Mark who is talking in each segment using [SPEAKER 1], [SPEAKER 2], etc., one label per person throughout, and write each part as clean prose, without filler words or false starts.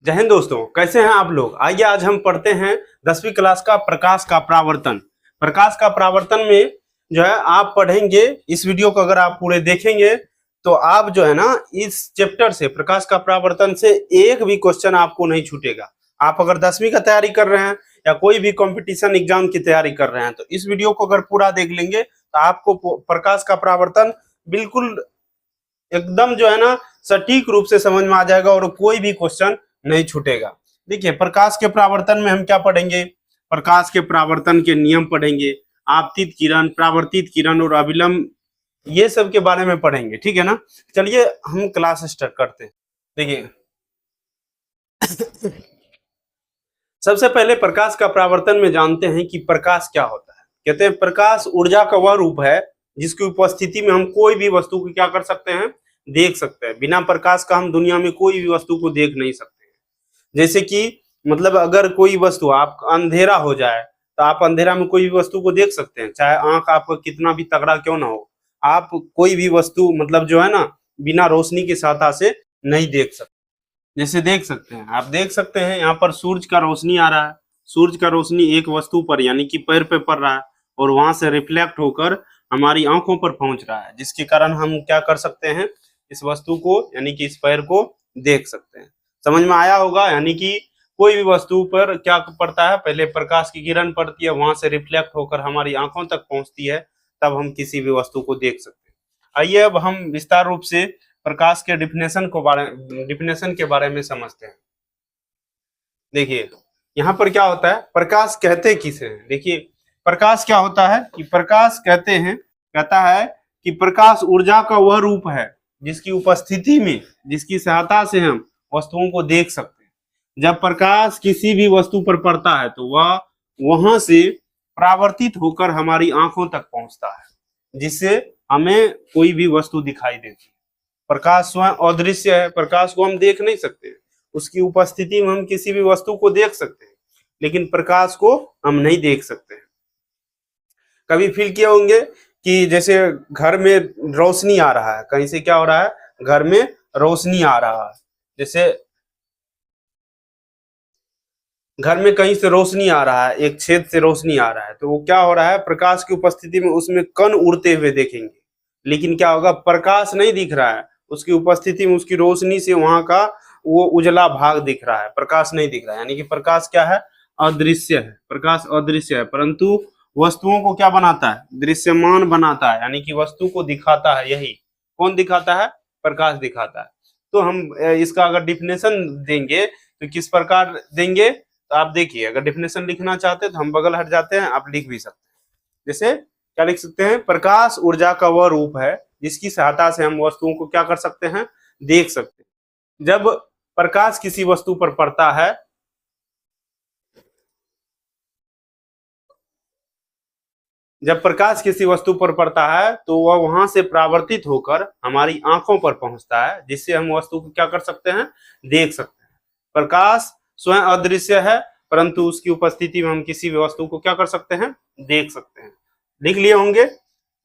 [SPEAKER 1] जय हिंद दोस्तों, कैसे हैं आप लोग। आइए आज हम पढ़ते हैं 10वीं क्लास का प्रकाश का परावर्तन। प्रकाश का परावर्तन में जो है आप पढ़ेंगे, इस वीडियो को अगर आप पूरे देखेंगे तो आप जो है ना इस चैप्टर से, प्रकाश का परावर्तन से एक भी क्वेश्चन आपको नहीं छूटेगा। आप अगर 10वीं का तैयारी कर रहे हैं या कोई भी कंपटीशन एग्जाम की तैयारी कर रहे हैं तो इस वीडियो को अगर पूरा देख लेंगे तो आपको प्रकाश का परावर्तन बिल्कुल एकदम जो है ना सटीक रूप से समझ में आ जाएगा और कोई भी क्वेश्चन नहीं छूटेगा। देखिए, प्रकाश के परावर्तन में हम क्या पढ़ेंगे, प्रकाश के परावर्तन के नियम पढ़ेंगे, आपतित किरण, परावर्तित किरण और अभिलंब, ये सब के बारे में पढ़ेंगे। ठीक है ना। चलिए हम क्लास स्टार्ट करते हैं। देखिए सबसे पहले प्रकाश का परावर्तन में जानते हैं कि प्रकाश क्या होता है। कहते हैं प्रकाश ऊर्जा का वह रूप है जिसकी उपस्थिति में हम कोई भी वस्तु को क्या कर सकते हैं, देख सकते हैं। बिना प्रकाश का हम दुनिया में कोई भी वस्तु को देख नहीं सकते। जैसे कि मतलब अगर कोई वस्तु, आप अंधेरा हो जाए तो आप अंधेरा में कोई भी वस्तु को देख सकते हैं, चाहे आंख आपका कितना भी तगड़ा क्यों ना हो। आप कोई भी वस्तु मतलब जो है ना बिना रोशनी की सहायता से नहीं देख सकते। जैसे देख सकते हैं, आप देख सकते हैं यहाँ पर सूरज का रोशनी आ रहा है। सूरज का रोशनी एक वस्तु पर यानी कि पैर पे पड़ रहा है और वहां से रिफ्लेक्ट होकर हमारी आंखों पर पहुंच रहा है, जिसके कारण हम क्या कर सकते हैं, इस वस्तु को यानी कि इस पैर को देख सकते हैं। समझ में आया होगा। यानी कि कोई भी वस्तु पर क्या पड़ता है, पहले प्रकाश की किरण पड़ती है, वहां से रिफ्लेक्ट होकर हमारी आंखों तक पहुंचती है, तब हम किसी भी वस्तु को देख सकते हैं। आइए अब हम विस्तार रूप से प्रकाश के डिफिनेशन के बारे में समझते हैं। देखिए यहाँ पर क्या होता है, प्रकाश कहते किसे हैं। देखिए प्रकाश क्या होता है कि प्रकाश कहता है कि प्रकाश ऊर्जा का वह रूप है जिसकी उपस्थिति में, जिसकी सहायता से हम वस्तुओं को देख सकते हैं। जब प्रकाश किसी भी वस्तु पर पड़ता है तो वह वहां से परावर्तित होकर हमारी आंखों तक पहुंचता है, जिससे हमें कोई भी वस्तु दिखाई देती है। प्रकाश स्वयं अदृश्य है, प्रकाश को हम देख नहीं सकते। उसकी उपस्थिति में हम किसी भी वस्तु को देख सकते हैं, लेकिन प्रकाश को हम नहीं देख सकते। कभी फील किए होंगे कि जैसे घर में रोशनी आ रहा है, कहीं से क्या हो रहा है, घर में रोशनी आ रहा है। जैसे घर में कहीं से रोशनी आ रहा है, एक छेद से रोशनी आ रहा है, तो वो क्या हो रहा है, प्रकाश की उपस्थिति में उसमें कण उड़ते हुए देखेंगे, लेकिन क्या होगा, प्रकाश नहीं दिख रहा है। उसकी उपस्थिति में उसकी रोशनी से वहां का वो उजला भाग दिख रहा है, प्रकाश नहीं दिख रहा है। यानी कि प्रकाश क्या है, अदृश्य है। प्रकाश अदृश्य है, परंतु वस्तुओं को क्या बनाता है, दृश्यमान बनाता है, यानी कि वस्तु को दिखाता है। यही कौन दिखाता है, प्रकाश दिखाता है। तो हम इसका अगर डिफिनेशन देंगे तो किस प्रकार देंगे, तो आप देखिए, अगर डिफिनेशन लिखना चाहते हैं तो हम बगल हट जाते हैं, आप लिख भी सकते हैं। जैसे क्या लिख सकते हैं, प्रकाश ऊर्जा का वह रूप है जिसकी सहायता से हम वस्तुओं को क्या कर सकते हैं, देख सकते हैं। जब प्रकाश किसी वस्तु पर पड़ता है, जब प्रकाश किसी वस्तु पर पड़ता है तो वह वहां से परावर्तित होकर हमारी आंखों पर पहुंचता है, जिससे हम वस्तु को क्या कर सकते हैं, देख सकते हैं। प्रकाश स्वयं अदृश्य है, परंतु उसकी उपस्थिति में हम किसी भी वस्तु को क्या कर सकते हैं, देख सकते हैं। लिख लिए होंगे,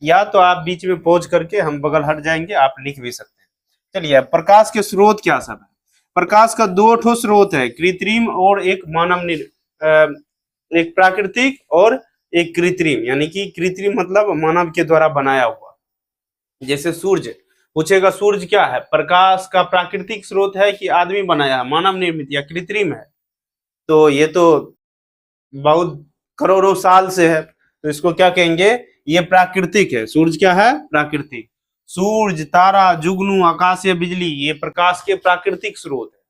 [SPEAKER 1] या तो आप बीच में पॉज करके हम बगल हट जाएंगे, आप लिख भी सकते हैं। चलिए, प्रकाश के स्रोत क्या सब है। प्रकाश का दो ठो स्रोत है, कृत्रिम और एक एक प्राकृतिक और एक कृत्रिम। यानी कि कृत्रिम मतलब मानव के द्वारा बनाया हुआ। जैसे सूर्य, पूछेगा सूर्य क्या है, प्रकाश का प्राकृतिक स्रोत है कि आदमी बनाया है, मानव निर्मित या कृत्रिम है। तो ये तो बहुत करोड़ों साल से है, तो इसको क्या कहेंगे, ये प्राकृतिक है। सूर्य क्या है, प्राकृतिक। सूर्य, तारा, जुगनू, आकाशीय बिजली, ये प्रकाश के प्राकृतिक स्रोत है।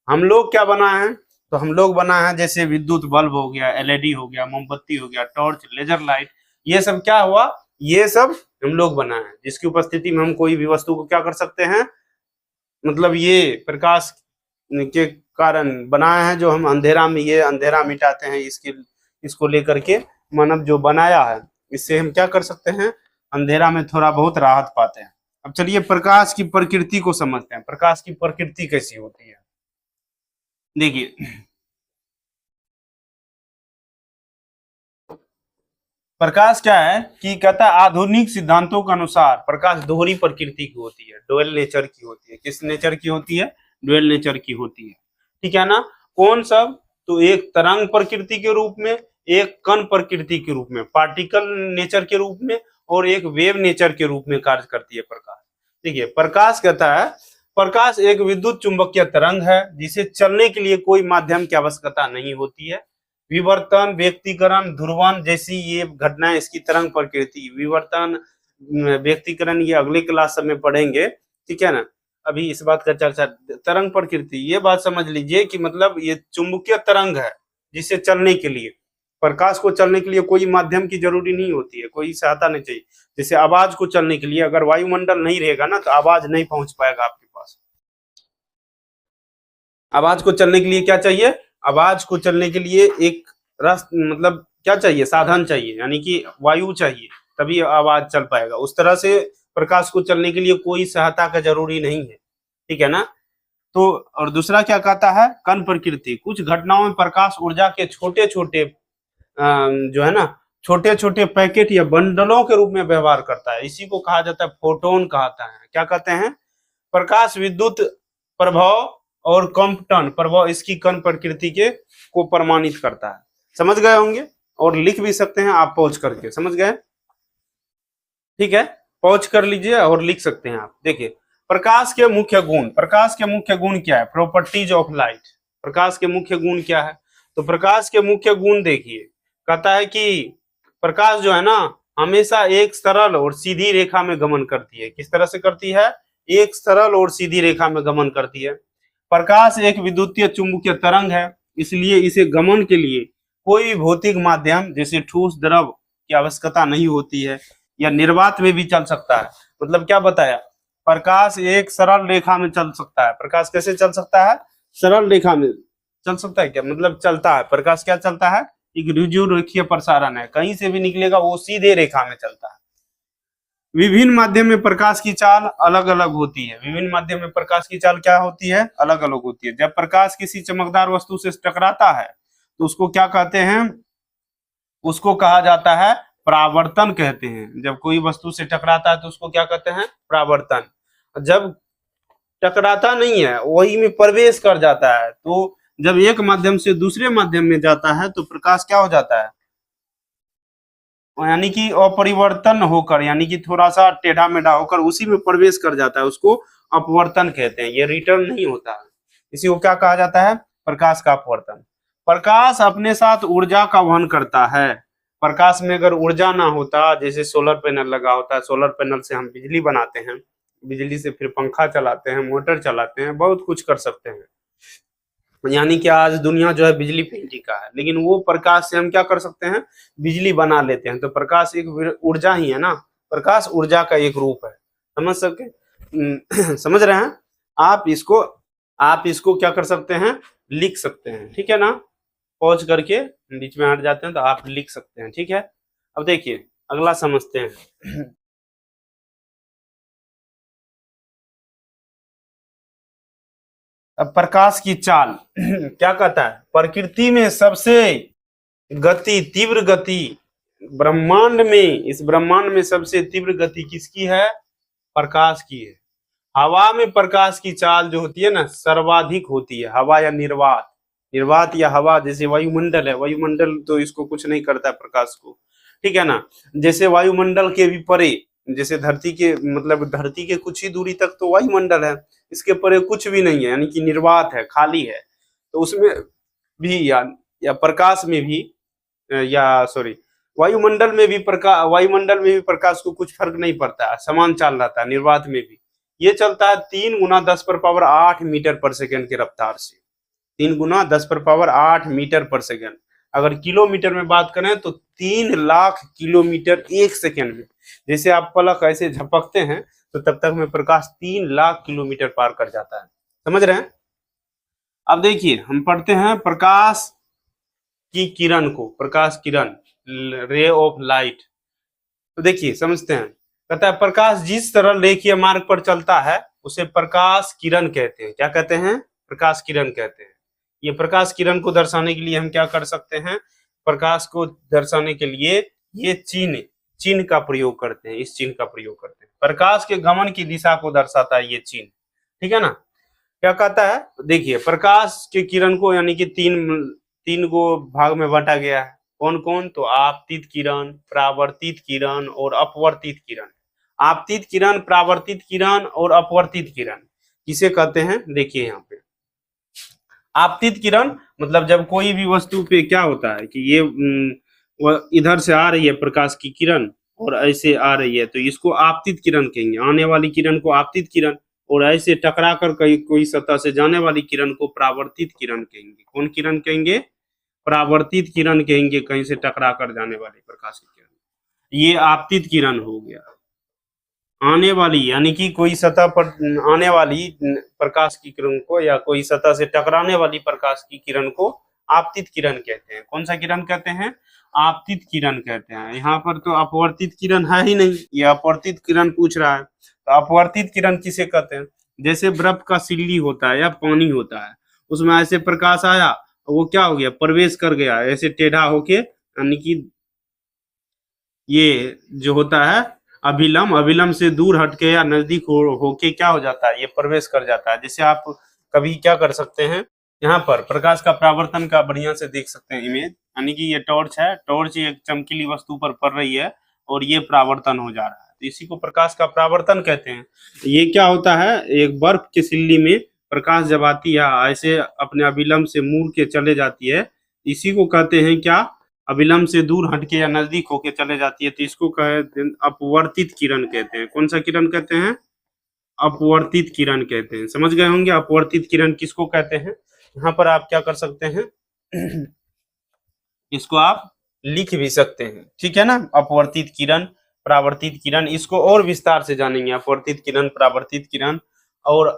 [SPEAKER 1] हम लोग क्या बनाए हैं, तो हम लोग बनाए हैं जैसे विद्युत बल्ब हो गया, एलईडी हो गया, मोमबत्ती हो गया, टॉर्च, लेजर लाइट, ये सब क्या हुआ, ये सब हम लोग बनाए हैं, जिसकी उपस्थिति में हम कोई भी वस्तु को क्या कर सकते हैं, मतलब ये प्रकाश के कारण बनाए हैं। जो हम अंधेरा में ये अंधेरा मिटाते हैं, इसको लेकर के मानव जो बनाया है, इससे हम क्या कर सकते हैं, अंधेरा में थोड़ा बहुत राहत पाते हैं। अब चलिए प्रकाश की प्रकृति को समझते हैं। प्रकाश की प्रकृति कैसी होती है। देखिए प्रकाश क्या है कि कहता है, आधुनिक सिद्धांतों के अनुसार प्रकाश दोहरी प्रकृति की होती है, डुअल नेचर की होती है। किस नेचर की होती है, डुअल नेचर की होती है। ठीक है ना। कौन सब, तो एक तरंग प्रकृति के रूप में, एक कण प्रकृति के रूप में, पार्टिकल नेचर के रूप में, और एक वेव नेचर के रूप में कार्य करती है प्रकाश। देखिए प्रकाश कहता है, प्रकाश एक विद्युत चुंबकीय तरंग है जिसे चलने के लिए कोई माध्यम की आवश्यकता नहीं होती है। विवर्तन, व्यक्तीकरण, ध्रुवण जैसी ये घटनाएं इसकी तरंग प्रकृति। विवर्तन, व्यक्तीकरण ये अगले क्लास में पढ़ेंगे, ठीक है ना। अभी इस बात का चर्चा, तरंग प्रकृति ये बात समझ लीजिए कि मतलब ये चुंबकीय तरंग है जिसे चलने के लिए, प्रकाश को चलने के लिए कोई माध्यम की जरूरी नहीं होती है, कोई सहायता नहीं चाहिए। जैसे आवाज को चलने के लिए अगर वायुमंडल नहीं रहेगा ना तो आवाज नहीं पहुंच पाएगा आपके पास। आवाज को चलने के लिए क्या चाहिए, आवाज को चलने के लिए एक मतलब क्या चाहिए, साधन चाहिए, यानी कि वायु चाहिए, तभी आवाज चल पाएगा। उस तरह से प्रकाश को चलने के लिए कोई सहायता का जरूरी नहीं है, ठीक है ना। तो और दूसरा क्या कहता है, कण प्रकृति। कुछ घटनाओं में प्रकाश ऊर्जा के छोटे छोटे जो है ना, छोटे छोटे पैकेट या बंडलों के रूप में व्यवहार करता है। इसी को कहा जाता है फोटोन कहता है। क्या कहते हैं, प्रकाश विद्युत प्रभाव और कंपटन प्रभाव इसकी कण प्रकृति के को प्रमाणित करता है। समझ गए होंगे, और लिख भी सकते हैं आप पहुंच करके, समझ गए, ठीक है। पहुंच कर लीजिए और लिख सकते हैं आप। देखिए प्रकाश के मुख्य गुण, प्रकाश के मुख्य गुण क्या है, प्रॉपर्टीज ऑफ लाइट। प्रकाश के मुख्य गुण क्या है, तो प्रकाश के मुख्य गुण देखिए, कहता है कि प्रकाश जो है ना हमेशा एक सरल और सीधी रेखा में गमन करती है। किस तरह से करती है, एक सरल और सीधी रेखा में गमन करती है। प्रकाश एक विद्युतीय चुंबकीय तरंग है, इसलिए इसे गमन के लिए कोई भौतिक माध्यम जैसे ठोस द्रव की आवश्यकता नहीं होती है, या निर्वात में भी चल सकता है। मतलब क्या बताया, प्रकाश एक सरल रेखा में चल सकता है। प्रकाश कैसे चल सकता है, सरल रेखा में चल सकता है। क्या मतलब चलता है, प्रकाश क्या चलता है, एक ऋजु रेखीय प्रसारण है, कहीं से भी निकलेगा वो सीधे रेखा में चलता है। विभिन्न माध्यम में प्रकाश की चाल अलग अलग होती है। विभिन्न माध्यम में प्रकाश की चाल क्या होती है, अलग अलग होती है। जब प्रकाश किसी चमकदार वस्तु से टकराता है तो उसको क्या कहते हैं, उसको कहा जाता है परावर्तन कहते हैं। जब कोई वस्तु से टकराता है तो उसको क्या कहते हैं, परावर्तन। जब टकराता नहीं है, वही में प्रवेश कर जाता है, तो जब एक माध्यम से दूसरे माध्यम में जाता है तो प्रकाश क्या हो जाता है, यानी कि अपरिवर्तन होकर, यानी कि थोड़ा सा टेढ़ा मेढ़ा होकर उसी में प्रवेश कर जाता है, उसको अपवर्तन कहते हैं। ये रिटर्न नहीं होता है, इसी को क्या कहा जाता है, प्रकाश का अपवर्तन। प्रकाश अपने साथ ऊर्जा का वहन करता है। प्रकाश में अगर ऊर्जा ना होता, जैसे सोलर पैनल लगा होता है, सोलर पैनल से हम बिजली बनाते हैं, बिजली से फिर पंखा चलाते हैं, मोटर चलाते हैं, बहुत कुछ कर सकते हैं, यानी कि आज दुनिया जो है बिजली पे ही टिका है। लेकिन वो प्रकाश से हम क्या कर सकते हैं, बिजली बना लेते हैं। तो प्रकाश एक ऊर्जा ही है ना, प्रकाश ऊर्जा का एक रूप है। समझ सके समझ रहे हैं आप इसको क्या कर सकते हैं, लिख सकते हैं, ठीक है ना। पहुंच करके बीच में हट जाते हैं तो आप लिख सकते हैं, ठीक है। अब देखिए अगला समझते हैं। अब प्रकाश की चाल क्या कहता है, प्रकृति में सबसे तीव्र गति ब्रह्मांड में, इस ब्रह्मांड में सबसे तीव्र गति किसकी है, प्रकाश की है। हवा में प्रकाश की चाल जो होती है ना सर्वाधिक होती है, हवा या निर्वात, निर्वात या हवा, जैसे वायुमंडल है, वायुमंडल तो इसको कुछ नहीं करता है प्रकाश को, ठीक है ना। जैसे वायुमंडल के भी परे, जैसे धरती के मतलब धरती के कुछ ही दूरी तक तो वायुमंडल है, इसके परे कुछ भी नहीं है, यानी कि निर्वात है, खाली है। तो उसमें भी या प्रकाश में भी या सॉरी वायुमंडल में भी प्रकाश को कुछ फर्क नहीं पड़ता है, समान चाल रहता है। निर्वात में भी ये चलता है 3 गुना 10⁻8 मीटर पर सेकेंड की रफ्तार से, 3 गुना 10⁸ मीटर पर सेकेंड। अगर किलोमीटर में बात करें तो 3 लाख किलोमीटर एक सेकेंड में। जैसे आप पलक ऐसे झपकते हैं तो तब तक में प्रकाश 3 लाख किलोमीटर पार कर जाता है। समझ रहे हैं। अब देखिए हम पढ़ते हैं प्रकाश की किरण को, प्रकाश किरण, रे ऑफ लाइट। तो देखिए समझते हैं, कहता है प्रकाश जिस सरल रेखीय मार्ग पर चलता है उसे प्रकाश किरण कहते हैं। क्या कहते हैं, प्रकाश किरण कहते हैं। ये प्रकाश किरण को दर्शाने के लिए हम क्या कर सकते हैं, प्रकाश को दर्शाने के लिए ये चिन्ह का प्रयोग करते हैं, इस चिन्ह का प्रयोग करते हैं। प्रकाश के गमन की दिशा को दर्शाता है ये चिन्ह, ठीक है ना। क्या कहता है, देखिए प्रकाश के किरण को यानी कि तीन को भाग में बांटा गया है। कौन कौन, तो आपतित किरण, परावर्तित किरण और अपवर्तित किरण। आपतित किरण, परावर्तित किरण और अपवर्तित किरण किसे कहते हैं, देखिए यहाँ पे आपतित किरण मतलब जब कोई भी वस्तु पे क्या होता है कि ये वह इधर से आ रही है प्रकाश की किरण और ऐसे आ रही है, तो इसको आपतित किरण कहेंगे। आने वाली किरण को आपतित किरण, और ऐसे टकरा कर कोई सतह से जाने वाली किरण को परावर्तित किरण कहेंगे। कौन किरण कहेंगे, परावर्तित किरण कहेंगे, कहीं से टकरा कर जाने वाली प्रकाश की किरण। ये आपतित किरण हो गया। आने वाली यानी कि कोई सतह पर आने वाली प्रकाश की किरण को या कोई सतह से टकराने वाली प्रकाश की किरण को आपतित किरण कहते हैं। कौन सा किरण कहते हैं, आपतित किरण कहते हैं। यहाँ पर तो अपवर्तित किरण है ही नहीं, ये अपवर्तित किरण पूछ रहा है। तो अपवर्तित किरण किसे कहते हैं, जैसे बर्फ का सिल्ली होता है या पानी होता है, उसमें ऐसे प्रकाश आया, वो क्या हो गया, प्रवेश कर गया ऐसे टेढ़ा होके, यानी कि ये जो होता है अभिलंब से दूर हटके या नजदीक होके क्या हो जाता है, ये प्रवेश कर जाता है। जैसे आप कभी क्या कर सकते हैं, यहाँ पर प्रकाश का परावर्तन का बढ़िया से देख सकते हैं इमेज, यानी कि ये टॉर्च है, टॉर्च एक चमकीली वस्तु पर पड़ रही है और ये परावर्तन हो जा रहा है, तो इसी को प्रकाश का परावर्तन कहते हैं। ये क्या होता है, एक बर्फ की सिल्ली में प्रकाश जब आती है ऐसे अपने अभिलंब से मुड़ के चले जाती है, इसी को कहते हैं क्या, अभिलंब से दूर हटके या नजदीक होके चले जाती है, तो इसको कहते हैं अपवर्तित किरण कहते हैं। कौन सा किरण कहते हैं, अपवर्तित किरण कहते हैं। समझ गए होंगे अपवर्तित किरण किसको कहते हैं। यहाँ पर आप क्या कर सकते हैं, इसको आप लिख भी सकते हैं, ठीक है ना। अपवर्तित किरण, परावर्तित किरण, इसको और विस्तार से जानेंगे। अपवर्तित किरण, परावर्तित किरण और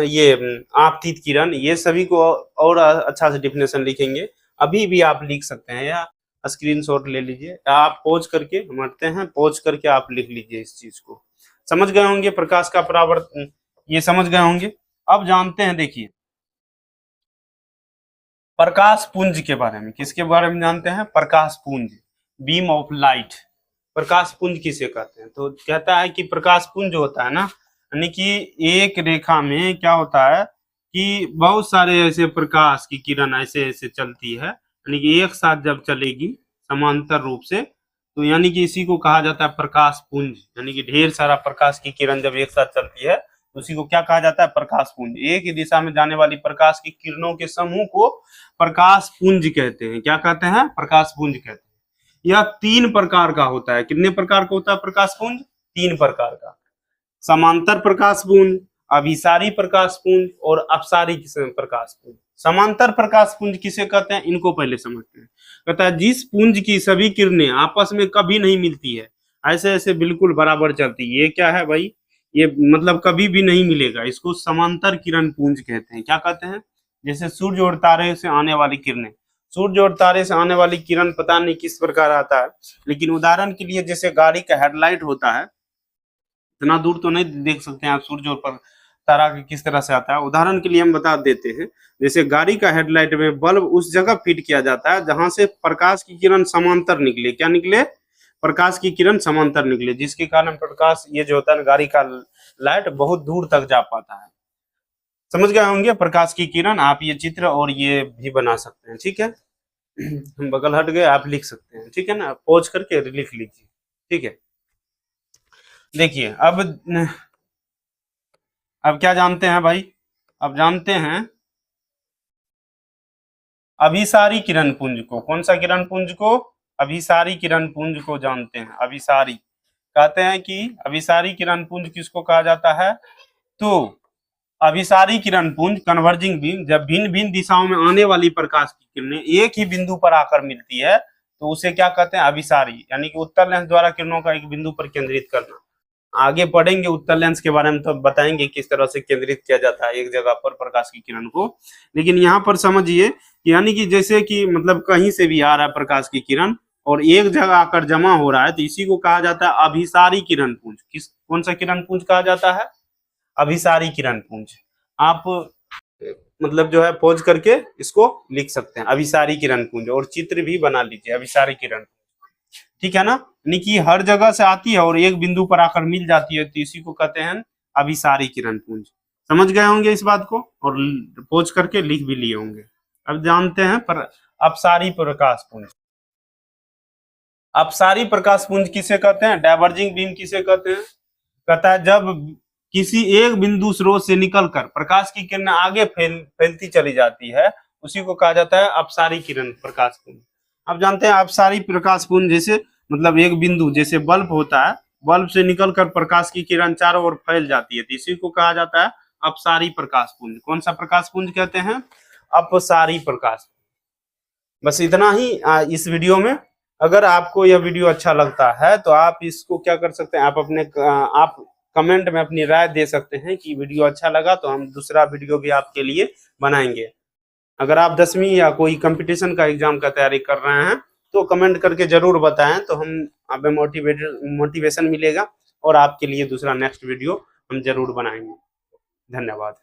[SPEAKER 1] ये आपतित किरण, ये सभी को और अच्छा से डिफिनेशन लिखेंगे। अभी भी आप लिख सकते हैं या स्क्रीनशॉट ले लीजिए, आप पॉज करके मरते हैं, पॉज करके आप लिख लीजिए इस चीज को। समझ गए होंगे प्रकाश का परावर्तन, ये समझ गए होंगे। अब जानते हैं, देखिए प्रकाश पुंज के बारे में। किसके बारे में जानते हैं, प्रकाश पुंज, बीम ऑफ लाइट। प्रकाश पुंज किसे कहते हैं, तो कहता है कि प्रकाश पुंज होता है ना, यानी कि एक रेखा में क्या होता है कि बहुत सारे ऐसे प्रकाश की किरण ऐसे ऐसे चलती है, यानी कि एक साथ जब चलेगी समांतर रूप से, तो यानी कि इसी को कहा जाता है प्रकाश पुंज। यानी कि ढेर सारा प्रकाश की किरण जब एक साथ चलती है, उसी को क्या कहा जाता है, प्रकाश पुंज। एक ही दिशा में जाने वाली प्रकाश की किरणों के समूह को प्रकाश पुंज कहते हैं। क्या कहते हैं, प्रकाश पुंज कहते हैं। यह 3 प्रकार का होता है। कितने प्रकार का होता है प्रकाश पुंज, 3 प्रकार का। समांतर प्रकाश पुंज, अभिसारी प्रकाश पुंज और अपसारी प्रकाश पुंज। समांतर प्रकाश पुंज किसे कहते हैं, इनको पहले समझते हैं। कहता है जिस पुंज की सभी किरणें आपस में कभी नहीं मिलती है, ऐसे ऐसे बिल्कुल बराबर चलती है, ये क्या है भाई, ये मतलब कभी भी नहीं मिलेगा, इसको समांतर किरण पुंज कहते हैं। क्या कहते हैं, जैसे सूर्य और तारे से आने वाली किरणें, सूर्य और तारे से आने वाली किरण पता नहीं किस प्रकार आता है, लेकिन उदाहरण के लिए जैसे गाड़ी का हेडलाइट होता है, इतना दूर तो नहीं देख सकते हैं आप सूर्य और तारा किस तरह से आता है। उदाहरण के लिए हम बता देते हैं, जैसे गाड़ी का हेडलाइट में बल्ब उस जगह फिट किया जाता है जहां से प्रकाश की किरण समांतर निकले। क्या निकले, प्रकाश की किरण समांतर निकले, जिसके कारण प्रकाश ये जो होता है गाड़ी का लाइट बहुत दूर तक जा पाता है। समझ गए होंगे प्रकाश की किरण। आप ये चित्र और ये भी बना सकते हैं, ठीक है। हम बगल हट गए, आप लिख सकते हैं, ठीक है ना, पॉज करके लिख लीजिए, ठीक है। देखिए अब क्या जानते हैं भाई, अब जानते हैं अभिसारी किरण पुंज को। कौन सा किरण पुंज को, अभिसारी किरण पुंज को जानते हैं। अभिसारी कहते हैं कि अभिसारी किरण पुंज किसको कहा जाता है, तो अभिसारी किरण पुंज, कन्वर्जिंग बीम, जब भिन्न भिन्न दिशाओं में आने वाली प्रकाश की किरणें एक ही बिंदु पर आकर मिलती है, तो उसे क्या कहते हैं, अभिसारी। यानी कि उत्तल लेंस द्वारा किरणों का एक बिंदु पर केंद्रित करना। आगे पढ़ेंगे उत्तल लेंस के बारे में, तो बताएंगे किस तरह से केंद्रित किया जाता है एक जगह पर प्रकाश की किरण को। लेकिन यहाँ पर समझिए, यानी कि जैसे कि मतलब कहीं से भी आ रहा है प्रकाश की किरण और एक जगह आकर जमा हो रहा है, तो इसी को कहा जाता है अभिसारी किरण पुंज। किस, कौन सा किरण पुंज कहा जाता है, अभिसारी किरण पुंज। आप मतलब जो है पॉज करके इसको लिख सकते हैं, अभिसारी किरण पुंज, और चित्र भी बना लीजिए अभिसारी किरण, ठीक है ना। यानी कि हर जगह से आती है और एक बिंदु पर आकर मिल जाती है, तो इसी को कहते हैं अभिसारी किरण पुंज। समझ गए होंगे इस बात को और पोज करके लिख भी लिए होंगे। अब जानते हैं पर अपसारी प्रकाश पुंज। अपसारी प्रकाश पुंज किसे कहते हैं? डायवर्जिंग बीम किसे कहते हैं? कहता है जब किसी एक बिंदु स्रोत से निकलकर प्रकाश की किरण आगे फैलती चली जाती है, उसी को कहा जाता है अपसारी किरण प्रकाश पुंज। अब जानते हैं अपसारी प्रकाश पुंज जैसे मतलब एक बिंदु जैसे बल्ब होता है, बल्ब से निकलकर प्रकाश की किरण चारों ओर फैल जाती है, तो इसी को कहा जाता है अपसारी प्रकाश पुंज। कौन सा प्रकाश पुंज कहते हैं? अपसारी प्रकाश। बस इतना ही इस वीडियो में। अगर आपको यह वीडियो अच्छा लगता है तो आप इसको क्या कर सकते हैं, आप कमेंट में अपनी राय दे सकते हैं कि वीडियो अच्छा लगा तो हम दूसरा वीडियो भी आपके लिए बनाएंगे। अगर आप 10वीं या कोई कंपटीशन का एग्जाम का तैयारी कर रहे हैं तो कमेंट करके जरूर बताएं, तो हम हमें मोटिवेशन मिलेगा और आपके लिए दूसरा नेक्स्ट वीडियो हम जरूर बनाएंगे। धन्यवाद।